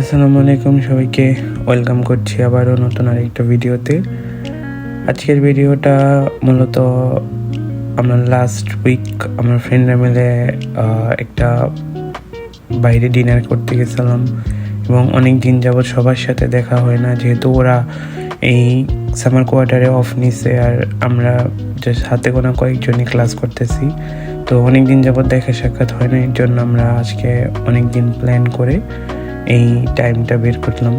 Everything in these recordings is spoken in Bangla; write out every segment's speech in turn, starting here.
আসসালামু আলাইকুম সবাইকে, ওয়েলকাম করছি আবারও নতুন আরেকটা ভিডিওতে। আজকের ভিডিওটা মূলত আমরা লাস্ট উইক আমার ফ্রেন্ডরা মিলে একটা বাইরে ডিনার করতে গেছিলাম এবং অনেক দিন যাবৎ সবার সাথে দেখা হয় না, যেহেতু ওরা এই সামার কোয়ার্টারে অফ নিছে আর আমরা জাস্ট হাতে গোনা কয়েকজনই ক্লাস করতেছি। তো অনেক দিন যাবৎ দেখা সাক্ষাৎ হয় না, এর জন্য আমরা আজকে অনেক দিন প্ল্যান করে এই টাইমটা বের করলাম।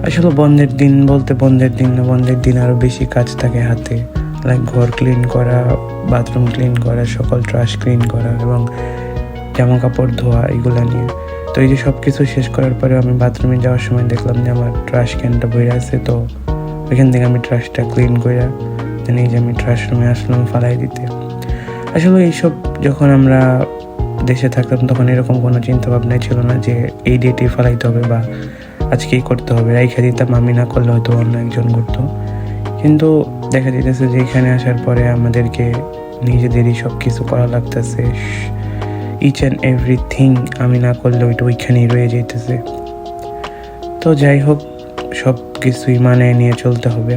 আসলে বন্ধের দিন বলতে বন্ধের দিন না, বন্ধের দিন আরও বেশি কাজ থাকে হাতে, লাইক ঘর ক্লিন করা, বাথরুম ক্লিন করা, সকল ট্রাশ ক্লিন করা এবং জামা কাপড় ধোয়া, এগুলো নিয়ে। তো এই যে সব কিছু শেষ করার পরে আমি বাথরুমে যাওয়ার সময় দেখলাম যে আমার ট্রাশ ক্যানটা বইরে আছে। তো ওইখান থেকে আমি ট্রাশটা ক্লিন করে এই যে আমি ট্রাশ রুমে আসলাম ফালাই দিতে। আসলে এইসব যখন আমরা দেশে থাকতাম তখন এরকম কোনো চিন্তা ভাবনাই ছিল না যে এই ডেটে ফেলাইতে হবে বা আজকেই করতে হবে। রাইখা দিতাম, আমি না করলে হয়তো অন্য একজন করতো। কিন্তু দেখা যেতেছে যে এখানে আসার পরে আমাদেরকে নিজেদেরই সব কিছু করা লাগতেছে। ইচ অ্যান্ড এভরিথিং আমি না করলে ওইটা ওইখানেই রয়ে যেতেছে। তো যাই হোক, সব কিছুই মানে নিয়ে চলতে হবে।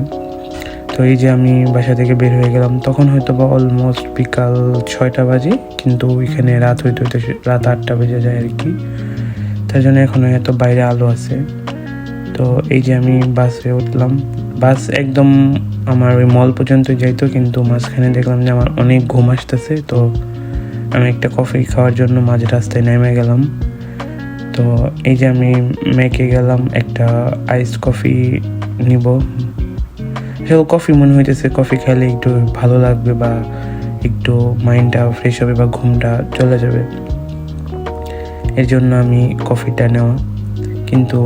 তো এই যে আমি বাসা থেকে বের হয়ে গেলাম, তখন হয়তো বা অলমোস্ট বিকাল 6টা বাজে, কিন্তু ওইখানে রাত হইতে রাত 8টা বেজে যায় আর কি। তার জন্য এখনও এত বাইরে আলো আছে। তো এই যে আমি বাসে উঠলাম, বাস একদম আমার ওই মল পর্যন্ত যাইতো, কিন্তু মাঝখানে দেখলাম যে আমার অনেক ঘুম আসতেছে। তো আমি একটা কফি খাওয়ার জন্য মাঝ রাস্তায় নেমে গেলাম। তো এই যে আমি মেকে গেলাম একটা আইসড কফি নিব। আসলে কফি মনে হইতেছে কফি খেলে একটু ভালো লাগবে বা একটু মাইন্ডটা ফ্রেশ হবে বা ঘুমটা চলে যাবে, এর জন্য আমি কফিটা নেওয়া। কিন্তু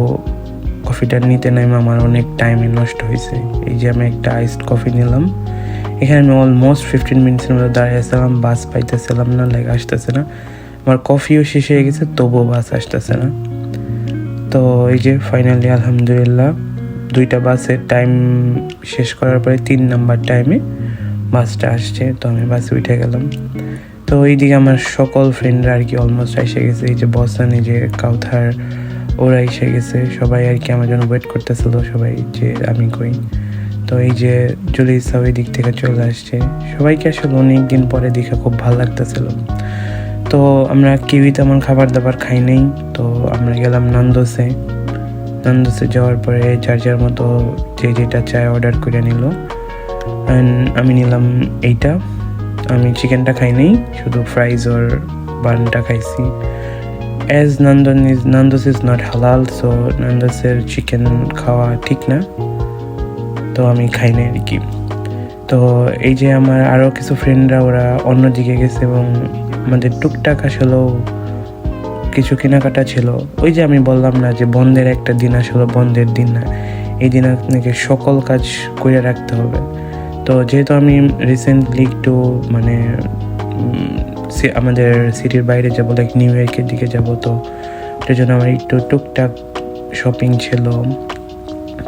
কফিটা নিতে নেমে আমার অনেক টাইমে নষ্ট হয়েছে। এই যে আমি একটা আইসড কফি নিলাম, এখানে আমি অলমোস্ট 15 মিনিটসের মধ্যে দাঁড়িয়েছিলাম, বাস পাইতেছিলাম না, লাইক আসতেছে না। আমার কফিও শেষ হয়ে গেছে, তবুও বাস আসতেছে না। তো এই যে ফাইনালি আলহামদুলিল্লাহ 2টা বাসের টাইম শেষ করার পরে 3 নাম্বার টাইমে বাসটা আসছে। তো আমি বাসে উঠে গেলাম। তো এইদিকে আমার সকল ফ্রেন্ডরা আর কি অলমোস্ট এসে গেছে। এই যে বসান, এই যে কাউথার, ওরা এসে গেছে। সবাই আর কি আমার জন্য ওয়েট করতেছিল, সবাই যে আমি কই। তো এই যে জুলিসা ওই দিক থেকে চলে আসছে। সবাইকে আসলে অনেক দিন পরে দেখে খুব ভালো লাগতেছিল। তো আমরা কেউই তেমন খাবার দাবার খাই নাই। তো আমরা গেলাম নান্দোসে যাওয়ার পরে যার যার মতো যে যেটা চায় অর্ডার করে নিল। আমি নিলাম এইটা, আমি চিকেনটা খাই নাই, শুধু ফ্রাইজ ওর বানটা খাইছি। অ্যাজ নান্দোস ইজ নট হালাল, সো নান্দোসের চিকেন খাওয়া ঠিক না, তো আমি খাই নাই আর কি। তো এই যে আমার আরও কিছু ফ্রেন্ডরা ওরা অন্যদিকে গেছে এবং আমাদের টুকটাক আসলেও কিছু কেনাকাটা ছিল। ওই যে আমি বললাম না যে বন্ধের একটা দিন আসলে বন্ধের দিন না, এই দিন আপনাকে সকল কাজ করে রাখতে হবে। তো যেহেতু আমি রিসেন্টলি একটু মানে আমাদের সিটির বাইরে যাবো, লাইক নিউ ইয়র্কের দিকে যাব, তো এটার জন্য আমার একটু টুকটাক শপিং ছিল।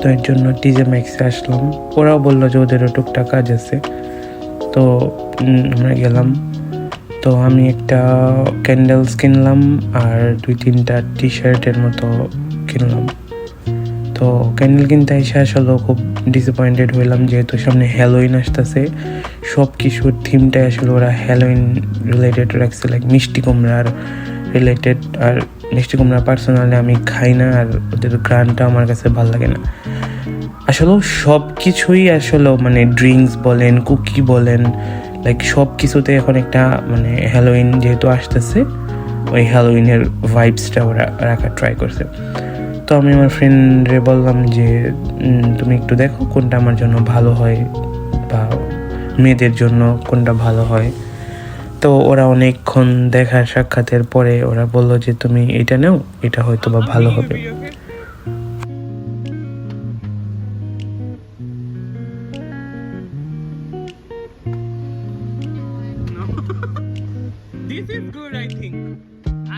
তো এর জন্য টিজে ম্যাক্সে আসলাম। ওরাও বললো যে ওদেরও টুকটাক কাজ আছে। তো আমরা গেলাম। তো আমি একটা ক্যান্ডেলস কিনলাম আর 2-3টা টি শার্টের মতো কিনলাম। তো ক্যান্ডেল কিনতে এসে আসলে খুব ডিসঅ্যাপয়েন্টেড হইলাম, যেহেতু সামনে হ্যালোইন আসতেছে। সব কিছুর থিমটাই আসলে ওরা হ্যালোইন রিলেটেড রাখছে, লাইক মিষ্টি কুমড়ার রিলেটেড। আর মিষ্টি কুমড়া পার্সোনালি আমি খাই না, আর ওদের গ্রানটা আমার কাছে ভালো লাগে না। আসলে সব কিছুই আসলে মানে ড্রিঙ্কস বলেন, কুকি বলেন, লাইক সব কিছুতে এখন একটা মানে হ্যালোইন যেহেতু আসতেছে, ওই হ্যালোইনের ভাইবসটা ওরা রাখার ট্রাই করছে। তো আমি আমার ফ্রেন্ডরে বললাম যে তুমি একটু দেখো কোনটা আমার জন্য ভালো হয় বা মেয়েদের জন্য কোনটা ভালো হয়। তো ওরা অনেকক্ষণ দেখার সাক্ষাতের পরে ওরা বললো যে তুমি এটা নাও, এটা হয়তো বা ভালো হবে। This is good, I think.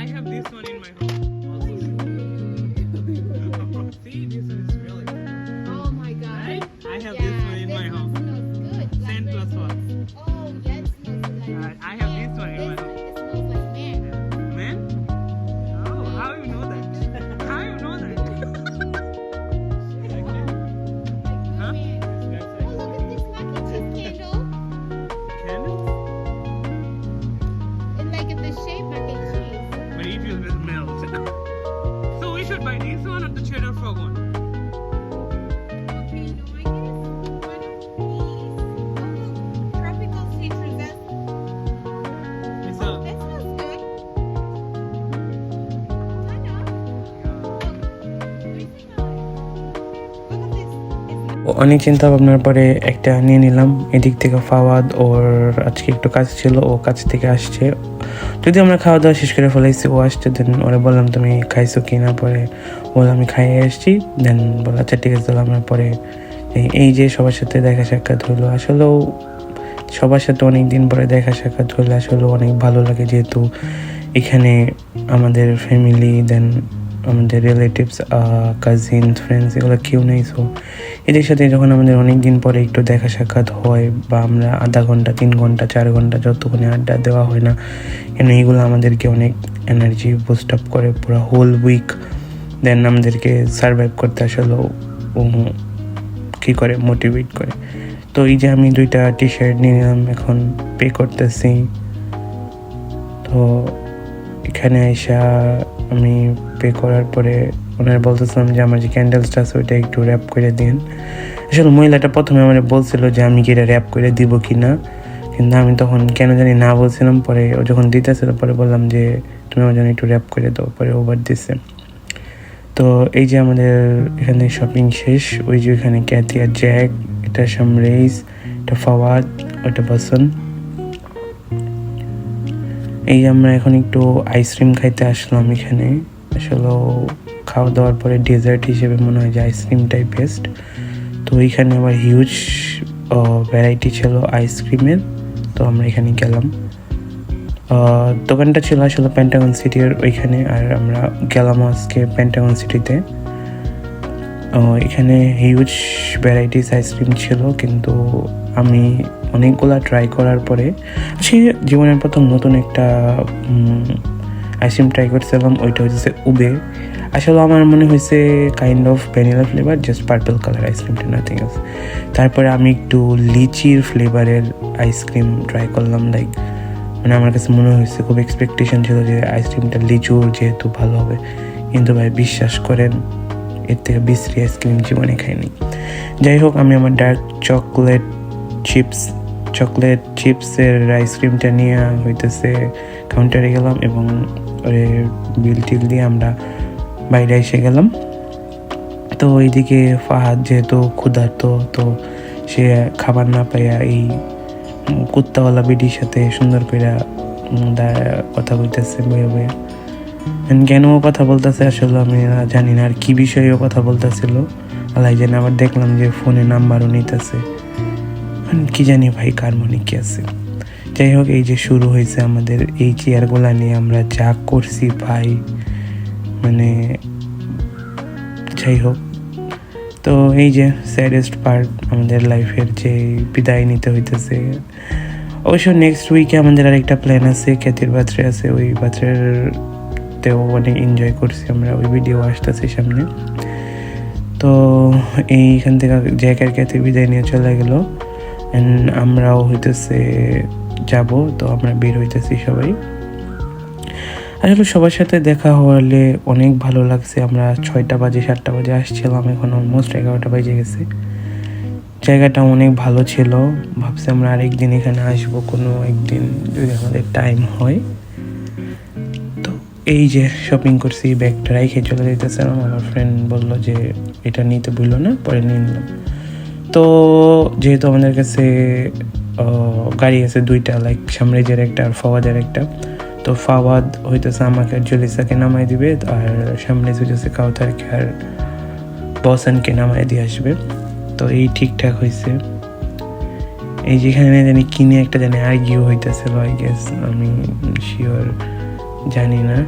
I have this one in my home. See, this one is really good. Oh my god. Right? I have this one in my home. Smells good. Scent plus one. Oh, yeah, it smells like I have this one in my home. It smells like man. Man? Oh, how you know that? How you know that? should buy this one or the Cheddar Frog one? Okay, no, I guess one of these. Oh, tropical citrus. It's a That smells good. Kind of. Look, let me smell it. Look at this. It's অনেক চিন্তা ভাবনার পরে একটা নিয়ে নিলাম। এদিক থেকে ফাওয়াদ ওর আজকে একটু কাজ ছিল, ও কাজ থেকে আসছে। যদি আমরা খাওয়া দাওয়া শেষ করে ফেলাইছি, ও আসছে, দেন ওরা বললাম তুমি খাইছো কি না, পরে বললাম আমি খাইয়ে আসছি। দেন বলা আচ্ছা ঠিক আছে, তাহলে আমরা পরে এই যে সবার সাথে দেখা সাক্ষাৎ হলো। আসলেও সবার সাথে অনেক দিন পরে দেখা সাক্ষাৎ হলে আসলেও অনেক ভালো লাগে, যেহেতু এখানে আমাদের ফ্যামিলি, দেন আমাদের রিলেটিভস, কাজিন, ফ্রেন্ডস এগুলো কেউ নেই। সো এদের সাথে যখন আমাদের অনেক দিন পরে একটু দেখা সাক্ষাৎ হয়, বা আমরা আধা ঘন্টা, 3 ঘন্টা, 4 ঘন্টা যতক্ষণে আড্ডা দেওয়া হয় না কেন, এইগুলো আমাদেরকে অনেক এনার্জি বুস্ট আপ করে পুরো হোল উইক। দেন আমাদেরকে সার্ভাইভ করতে আসলেও কী করে, মোটিভেট করে। তো এই যে আমি 2টা টি শার্ট নিয়ে নিলাম, এখন পে করতেছি। তো এখানে আইসা আমি পে করার পরে ওনারা বলতেছিলাম যে আমার যে ক্যান্ডেলসটা আছে ওইটা একটু র্যাপ করে দিন। আসলে মহিলাটা প্রথমে আমার বলছিল যে আমি কি এটা র্যাপ করে দিব কি না, কিন্তু আমি তখন কেন জানি না বলছিলাম। পরে ও যখন দিতেছিল পরে বললাম যে তুমি আমার জন্য একটু র্যাপ করে দাও, পরে ওভার দিচ্ছে। তো এই যে আমাদের এখানে শপিং শেষ। ওই যে এখানে ক্যাথি আর জ্যাক, এটা শামরেজ, এটা ফাওয়াদ, ওটা বাসন। এই আমরা এখন একটু আইসক্রিম খাইতে আসলাম এখানে। আসলে খাওয়া দাওয়ার পরে ডেজার্ট হিসেবে মনে হয় যে আইসক্রিমটাই বেস্ট। তো এইখানে আবার হিউজ ভ্যারাইটি ছিল আইসক্রিমের। তো আমরা এখানে গেলাম। দোকানটা ছিল আসলে পেন্টাগন সিটির ওইখানে, আর আমরা গেলাম আজকে পেন্টাগন সিটিতে। এখানে হিউজ ভ্যারাইটিস আইসক্রিম ছিল, কিন্তু আমি অনেকগুলা ট্রাই করার পরে সে জীবনের প্রথম নতুন একটা আইসক্রিম ট্রাই করছিলাম। ওইটা হচ্ছে উবে। আসলে আমার মনে হয়েছে kind of vanilla flavour, just purple colour আইসক্রিমটা, নাথিং এলস। তারপরে আমি একটু লিচির ফ্লেভারের আইসক্রিম ট্রাই করলাম। লাইক মানে আমার কাছে মনে হয়েছে, খুব এক্সপেকটেশন ছিল যে আইসক্রিমটা লিচুর যেহেতু ভালো হবে, কিন্তু ভাই বিশ্বাস করেন এর থেকে বিশ্রী আইসক্রিম জীবনে খাইনি। যাই হোক, আমি আমার ডার্ক চকলেট চিপসের আইসক্রিমটা নিয়ে হইতেছে কাউন্টারে গেলাম, এবং বিল টিল দিয়ে আমরা বাইরে এসে গেলাম। তো এইদিকে ফাহাদ যেহেতু ক্ষুধার্ত, তো সে খাবার না পাইয়া এই কুত্তাওয়ালা বিডির সাথে সুন্দর করে কথা বলতেছে বয়ে বয়ে। কেন কথা বলতেছে আসলে আমি জানি না, আর কি বিষয়েও কথা বলতেছিল আল্লাহ জানে। আবার দেখলাম যে ফোনে নাম্বারও নিতেছে, কি জানি ভাই কার মনে কি আছে। যাই হোক, এই যে শুরু হয়েছে আমাদের এই চেয়ারগুলা নিয়ে আমরা যা করছি ভাই, মানে যাই হোক। তো এই যে স্যাডেস্ট পার্ট আমাদের লাইফের, যে বিদায় নিতে হইতেছে। অবশ্য নেক্সট উইকে আমাদের আরেকটা প্ল্যান আছে, খ্যাতির বার্থডে আছে। ওই বার্থডেতেও অনেক এনজয় করছি আমরা, ওই ভিডিও আসতেছে সামনে। তো এইখান থেকে জ্যাকের খ্যাতি বিদায় নিয়ে চলে গেল, আমরাও হইতেছে যাব। তো আমরা বের হইতেছি সবাই। আসলে সবার সাথে দেখা হলে অনেক ভালো লাগছে। আমরা 6টা বাজে 7টা বাজে আসছিলাম, এখন অলমোস্ট 11টা বাজে গেছে। জায়গাটা অনেক ভালো ছিল। ভাবছি আমরা আরেকদিন এখানে আসবো, কোনো একদিন যদি আমাদের টাইম হয়। তো এই যে শপিং করছি, ব্যাগটা রেখে চলে যেতেছিলাম। আমার ফ্রেন্ড বললো যে এটা নিতে ভুলো না, পরে নিয়ে নিলাম। তো যেহেতু আমাদের কাছে গাড়ি আছে 2টা, লাইক সামরেজের একটা আর ফাওয়াদের একটা। তো ফাওয়াদ হইতেছে আমাকে জলিসাকে নামাই দিবে, আর সামরেজ হইতেছে কাউতারকে আর বসানকে নামাই দিয়ে আসবে। তো এই ঠিকঠাক হয়েছে। এই যেখানে জানি কিনে একটা জানি আর্গিউ হইতেছিল, আই গেস, আমি শিওর জানি না।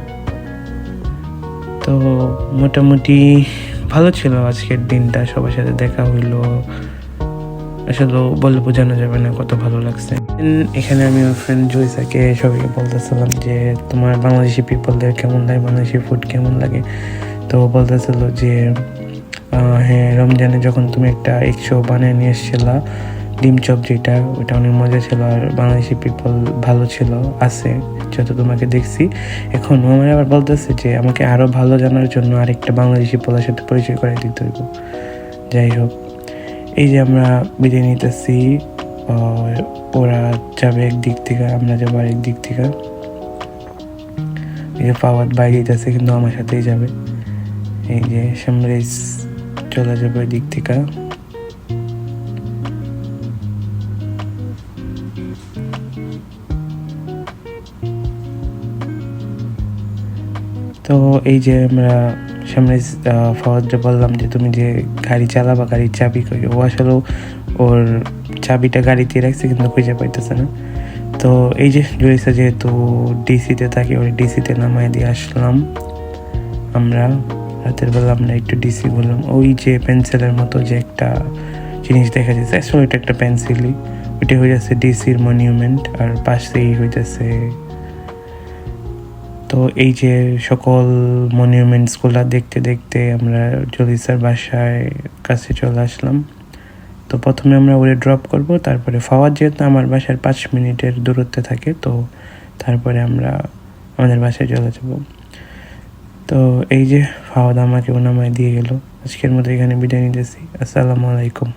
তো মোটামুটি ভালো ছিল আজকের দিনটা, সবার সাথে দেখা হইলো। আসলে বলে বোঝানো যাবে না কত ভালো লাগছে। এখানে আমি আমার ফ্রেন্ড জয়সাকে সবাইকে বলতেছিলাম যে তোমার বাংলাদেশি পিপলদের কেমন লাগে, বাংলাদেশি ফুড কেমন লাগে। তো বলতেছিল যে হ্যাঁ, রমজানে যখন তুমি একটা 100 বানিয়ে নিয়ে এসেছিলা, ডিম চপ যেটা, ওটা অনেক মজা ছিল। আর বাংলাদেশি পিপল ভালো ছিল, আছে যত তোমাকে দেখছি। এখন আমার আবার বলতেছে যে আমাকে আরও ভালো জানার জন্য আরেকটা বাংলাদেশি পোলার সাথে পরিচয় করে দিতে হইব। যাই হোক, এই যে আমরা বিদায় নিতেছি, ওরা যাবে একদিক থেকে, আমরা যাবো আরেক দিক থেকে। এই যে ফাওয়াদ বাইরে যেতেছে, কিন্তু আমার সাথেই যাবে। এই যে সামরেজ চলে যাবে ওই দিক থেকে। তো এই যে আমরা সামনে ফাওয়াদকে বললাম যে তুমি যে গাড়ি চালাবা, গাড়ির চাবি কই? ও আসলে ওর চাবিটা গাড়িতে রাখছে, কিন্তু খুঁজে পাইতেছে না। তো এই যে জুয়েসা যেহেতু ডিসিতে থাকে, ওই ডিসিতে নামাই দিয়ে আসলাম আমরা। রাতের বেলা আমরা একটু ডিসি বললাম। ওই যে পেন্সিলের মতো যে একটা জিনিস দেখা যাচ্ছে, আসলে ওইটা একটা পেন্সিলই। ওইটা হয়ে যাচ্ছে ডিসির মনিউমেন্ট, আর পাশেই হইতেছে। তো এই যে সকল মনিউমেন্টসগুলো দেখতে দেখতে আমরা জলিসার বাসায় কাছে চলে আসলাম। তো প্রথমে আমরা ওরে ড্রপ করব, তারপরে ফাওয়াদ যেহেতু আমার বাসার 5 মিনিটের দূরত্বে থাকে, তো তারপরে আমরা আমাদের বাসায় চলে যাব। তো এই যে ফাওয়াদ আমাকে ওনামায় দিয়ে গেল। আজকের মতো এখানে বিদায় নিতেছি। আসসালামু আলাইকুম।